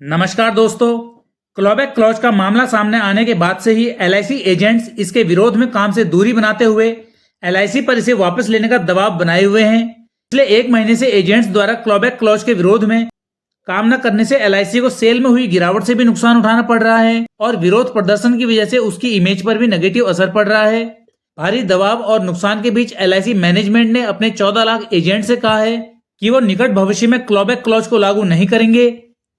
नमस्कार दोस्तों। Clawback clause का मामला सामने आने के बाद से ही एलआईसी एजेंट्स इसके विरोध में काम से दूरी बनाते हुए एलआईसी पर इसे वापस लेने का दबाव बनाए हुए हैं। पिछले एक महीने से एजेंट्स द्वारा क्लॉबैक क्लॉज के विरोध में काम न करने से एलआईसी को सेल में हुई गिरावट से भी नुकसान उठाना पड़ रहा है और विरोध प्रदर्शन की वजह से उसकी इमेज पर भी नेगेटिव असर पड़ रहा है। भारी दबाव और नुकसान के बीच एलआईसी मैनेजमेंट ने अपने 14 लाख एजेंट से कहा है कि वो निकट भविष्य में क्लॉबैक क्लॉज को लागू नहीं करेंगे।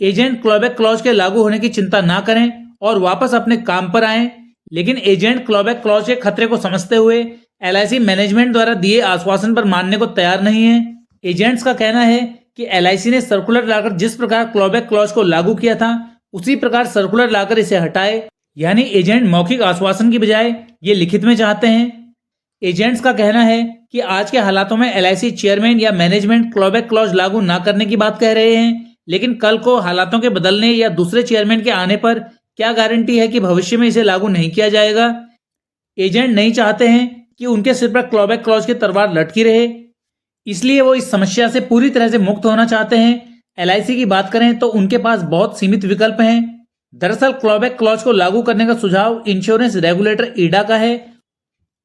एजेंट क्लॉबैक क्लॉज के लागू होने की चिंता ना करें और वापस अपने काम पर आएं। लेकिन एजेंट क्लॉबैक क्लॉज के खतरे को समझते हुए एलआईसी मैनेजमेंट द्वारा दिए आश्वासन पर मानने को तैयार नहीं है। एजेंट्स का कहना है कि एलआईसी ने सर्कुलर लाकर जिस प्रकार क्लॉबैक क्लॉज को लागू किया था उसी प्रकार सर्कुलर लाकर इसे हटाए, यानी एजेंट मौखिक आश्वासन की बजाय ये लिखित में चाहते हैं। एजेंट्स का कहना है कि आज के हालातों में एलआईसी चेयरमैन या मैनेजमेंट क्लॉबैक क्लॉज लागू ना करने की बात कह रहे हैं, लेकिन कल को हालातों के बदलने या दूसरे चेयरमैन के आने पर क्या गारंटी है कि भविष्य में इसे लागू नहीं किया जाएगा। एजेंट नहीं चाहते हैं कि उनके सिर पर क्लॉबैक क्लॉज की तलवार लटकी रहे, इसलिए वो इस समस्या से पूरी तरह से मुक्त होना चाहते हैं। एलआईसी की बात करें तो उनके पास बहुत सीमित विकल्प हैं। दरअसल क्लॉबैक क्लॉज को लागू करने का सुझाव इंश्योरेंस रेगुलेटर ईडा का है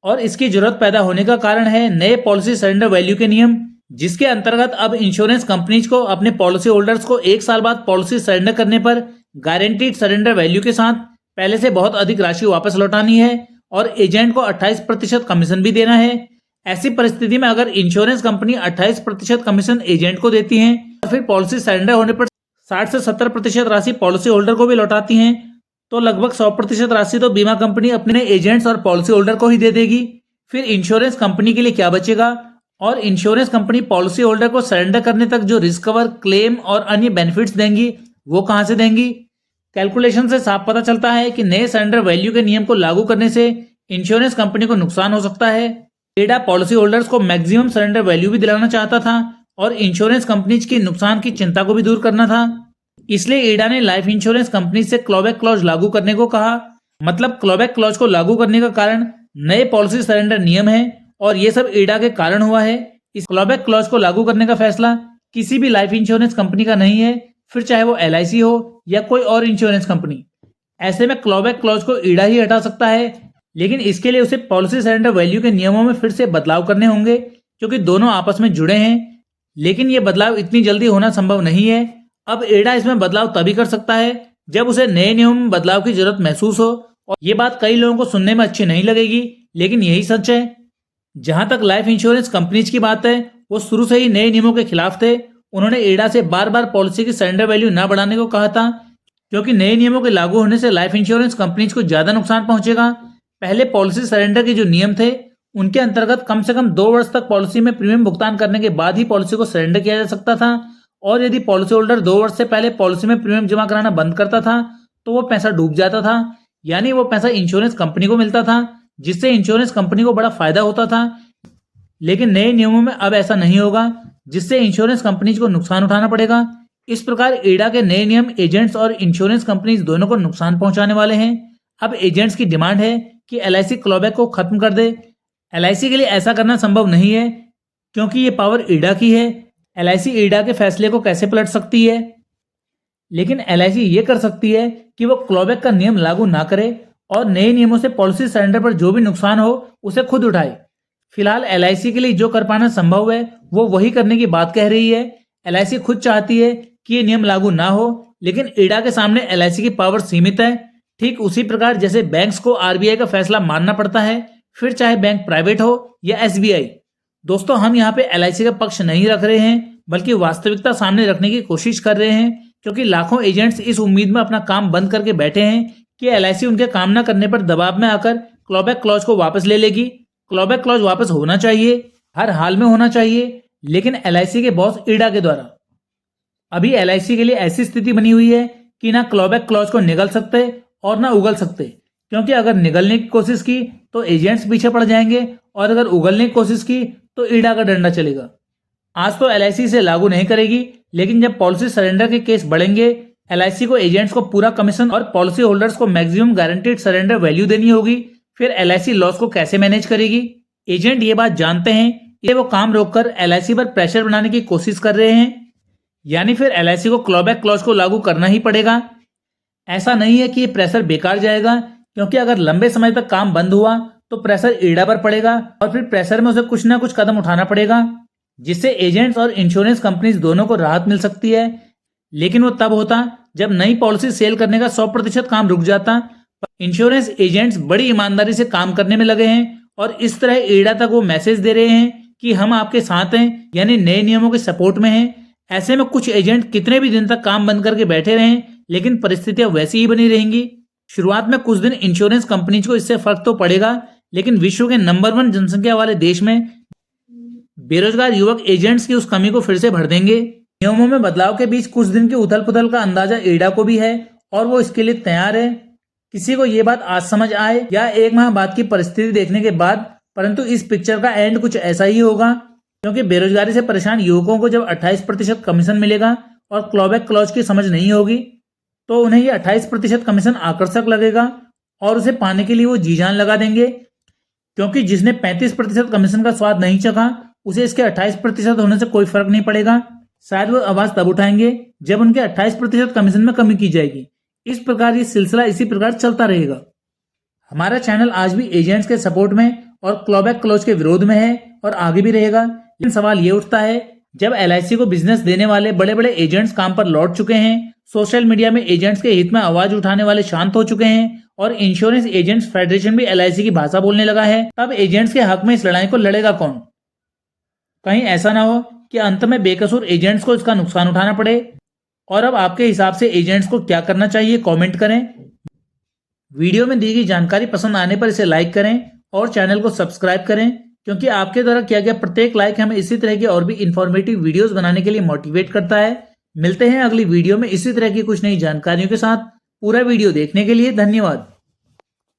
और इसकी जरूरत पैदा होने का कारण है नए पॉलिसी सरेंडर वैल्यू के नियम, जिसके अंतर्गत अब इंश्योरेंस कंपनीज को अपने पॉलिसी होल्डर्स को 1 साल बाद पॉलिसी सरेंडर करने पर गारंटीड सरेंडर वैल्यू के साथ पहले से बहुत अधिक राशि वापस लौटानी है और एजेंट को 28% कमीशन भी देना है। ऐसी परिस्थिति में अगर इंश्योरेंस कंपनी 28% कमीशन एजेंट को देती है और फिर पॉलिसी सरेंडर होने पर 60 से 70% राशि पॉलिसी होल्डर को भी लौटाती है, तो लगभग 100% राशि तो बीमा कंपनी अपने एजेंट्स और पॉलिसी होल्डर को ही दे देगी। फिर इंश्योरेंस कंपनी के लिए क्या बचेगा? और इंश्योरेंस कंपनी पॉलिसी होल्डर को सरेंडर करने तक जो रिस्क कवर, क्लेम और अन्य बेनिफिट्स देंगी वो कहां से देंगी? कैलकुलेशन से साफ पता चलता है कि नए सरेंडर वैल्यू के नियम को लागू करने से इंश्योरेंस कंपनी को नुकसान हो सकता है। ईडा पॉलिसी होल्डर्स को मैक्सिमम सरेंडर वैल्यू भी दिलाना चाहता था और इंश्योरेंस कंपनीज की नुकसान की चिंता को भी दूर करना था। इसलिए ईडा ने लाइफ इंश्योरेंस कंपनी से क्लॉबैक क्लॉज लागू करने को कहा। मतलब क्लॉबैक क्लॉज को लागू करने का कारण नए पॉलिसी सरेंडर नियम है और ये सब ईडा के कारण हुआ है। इस क्लॉबैक क्लॉज को लागू करने का फैसला किसी भी लाइफ इंश्योरेंस कंपनी का नहीं है, फिर चाहे वो एलआईसी हो या कोई और इंश्योरेंस कंपनी। ऐसे में क्लॉबैक क्लॉज को ईडा ही हटा सकता है, लेकिन इसके लिए उसे पॉलिसी सरेंडर वैल्यू के नियमों में फिर से बदलाव करने होंगे, क्योंकि दोनों आपस में जुड़े हैं। लेकिन ये बदलाव इतनी जल्दी होना संभव नहीं है। अब ईडा इसमें बदलाव तभी कर सकता है जब उसे नए नियमों में बदलाव की जरूरत महसूस हो, और ये बात कई लोगों को सुनने में अच्छी नहीं लगेगी, लेकिन यही सच है। जहां तक लाइफ इंश्योरेंस कंपनीज की बात है, वो शुरू से ही नए नियमों के खिलाफ थे। उन्होंने ईडा से बार बार पॉलिसी की सरेंडर वैल्यू न बढ़ाने को कहा था, क्योंकि नए नियमों के लागू होने से लाइफ इंश्योरेंस कंपनीज को ज्यादा नुकसान पहुंचेगा। पहले पॉलिसी सरेंडर के जो नियम थे उनके अंतर्गत कम से कम 2 वर्ष तक पॉलिसी में प्रीमियम भुगतान करने के बाद ही पॉलिसी को सरेंडर किया जा सकता था, और यदि पॉलिसी होल्डर 2 वर्ष से पहले पॉलिसी में प्रीमियम जमा कराना बंद करता था तो वो पैसा डूब जाता था, यानी वो पैसा इंश्योरेंस कंपनी को मिलता था, जिससे इंश्योरेंस कंपनी को बड़ा फायदा होता था। लेकिन नए नियमों में अब ऐसा नहीं होगा, जिससे इंश्योरेंस कंपनीज को नुकसान उठाना पड़ेगा। इस प्रकार ईडा के नए नियम एजेंट्स और इंश्योरेंस कंपनीज दोनों को नुकसान पहुंचाने वाले हैं। अब एजेंट्स की डिमांड है कि एलआईसी क्लॉबैक को खत्म कर दे। एलआईसी के लिए ऐसा करना संभव नहीं है, क्योंकि ये पावर ईडा की है। एलआईसी ईडा के फैसले को कैसे पलट सकती है? लेकिन एलआईसी ये कर सकती है कि वो क्लॉबैक का नियम लागू ना करे और नए नियमों से पॉलिसी सरेंडर पर जो भी नुकसान हो उसे खुद उठाए। फिलहाल एलआईसी के लिए जो कर पाना संभव है वो वही करने की बात कह रही है। एलआईसी खुद चाहती है कि ये नियम लागू ना हो, लेकिन ईडा के सामने एलआईसी की पावर सीमित है। ठीक उसी प्रकार जैसे बैंक्स को आरबीआई का फैसला मानना पड़ता है, फिर चाहे बैंक प्राइवेट हो या एसबीआई। दोस्तों, हम यहाँ पे एलआईसी का पक्ष नहीं रख रहे हैं, बल्कि वास्तविकता सामने रखने की कोशिश कर रहे हैं, क्योंकि लाखों एजेंट्स इस उम्मीद में अपना काम बंद करके बैठे हैं कि एलआईसी उनके काम न करने पर दबाव में आकर क्लॉबैक क्लॉज को वापस ले लेगी। क्लॉबैक क्लॉज वापस होना चाहिए, हर हाल में होना चाहिए, लेकिन एलआईसी के बॉस ईडा के द्वारा। अभी एलआईसी के लिए ऐसी स्थिति बनी हुई है कि ना क्लॉबैक क्लॉज को निगल सकते और ना उगल सकते, क्योंकि अगर निगलने की कोशिश की तो एजेंट्स पीछे पड़ जाएंगे और अगर उगलने की कोशिश की तो ईडा का डंडा चलेगा। आज तो एलआईसी से लागू नहीं करेगी, लेकिन जब पॉलिसी सरेंडर के केस बढ़ेंगे, एलआईसी को एजेंट्स को पूरा कमीशन और पॉलिसी होल्डर्स को मैक्सिमम गारंटीड सरेंडर वैल्यू देनी होगी। फिर एलआईसी लॉस को कैसे मैनेज करेगी? एजेंट ये बात जानते हैं, इसलिए वो काम रोककर एलआईसी पर प्रेशर बनाने की कोशिश कर रहे हैं। यानी फिर LIC को क्लॉबैक क्लॉज को लागू करना ही पड़ेगा। ऐसा नहीं है कि ये प्रेशर बेकार जाएगा, क्योंकि अगर लंबे समय तक काम बंद हुआ तो प्रेशर ईड़ा पर पड़ेगा और फिर प्रेशर में उसे कुछ ना कुछ कदम उठाना पड़ेगा, जिससे एजेंट्स और इंश्योरेंस कंपनीज दोनों को राहत मिल सकती है। लेकिन वो तब होता जब नई पॉलिसी सेल करने का 100% काम रुक जाता। इंश्योरेंस एजेंट्स बड़ी ईमानदारी से काम करने में लगे हैं और इस तरह ईड़ा तक वो मैसेज दे रहे हैं कि हम आपके साथ हैं, यानी नए नियमों के सपोर्ट में हैं। ऐसे में कुछ एजेंट कितने भी दिन तक काम बंद करके बैठे रहें, लेकिन परिस्थितियां वैसी ही बनी रहेंगी। शुरुआत में कुछ दिन इंश्योरेंस कंपनीज को इससे फर्क तो पड़ेगा, लेकिन विश्व के नंबर 1 जनसंख्या वाले देश में बेरोजगार युवक एजेंट्स की उस कमी को फिर से भर देंगे। नियमों में बदलाव के बीच कुछ दिन की उथल पुथल का अंदाजा ईड़ा को भी है और वो इसके लिए तैयार है। किसी को ये बात आज समझ आए या 1 माह बाद की परिस्थिति देखने के बाद, परंतु इस पिक्चर का एंड कुछ ऐसा ही होगा, क्योंकि बेरोजगारी से परेशान युवकों को जब 28% कमीशन मिलेगा और क्लॉबैक क्लॉज की समझ नहीं होगी तो उन्हें ये 28% कमीशन आकर्षक लगेगा और उसे पाने के लिए वो जी जान लगा देंगे, क्योंकि जिसने 35% कमीशन का स्वाद नहीं चखा उसे इसके 28% होने से कोई फर्क नहीं पड़ेगा। शायद वो आवाज तब उठाएंगे जब उनके 28% कमीशन में कमी की जाएगी। इस प्रकार ये सिलसिला इसी प्रकार चलता रहेगा। हमारा चैनल आज भी एजेंट्स के सपोर्ट में और क्लॉबैक क्लॉज के विरोध में है और आगे भी रहेगा। लेकिन सवाल ये उठता है, जब LIC को बिजनेस देने वाले बड़े बड़े एजेंट्स काम पर लौट चुके हैं, सोशल मीडिया में एजेंट्स के हित में आवाज उठाने वाले शांत हो चुके हैं और इंश्योरेंस एजेंट्स फेडरेशन भी LIC की भाषा बोलने लगा है, तब एजेंट्स के हक में इस लड़ाई को लड़ेगा कौन? कहीं ऐसा ना हो कि अंत में बेकसूर एजेंट्स को इसका नुकसान उठाना पड़े। और अब आपके हिसाब से एजेंट्स को क्या करना चाहिए, कमेंट करें। वीडियो में दी गई जानकारी पसंद आने पर इसे लाइक करें और चैनल को सब्सक्राइब करें, क्योंकि आपके द्वारा किया गया प्रत्येक लाइक हमें इसी तरह की और भी इंफॉर्मेटिव वीडियोस बनाने के लिए मोटिवेट करता है। मिलते हैं अगली वीडियो में इसी तरह की कुछ नई जानकारियों के साथ। पूरा वीडियो देखने के लिए धन्यवाद।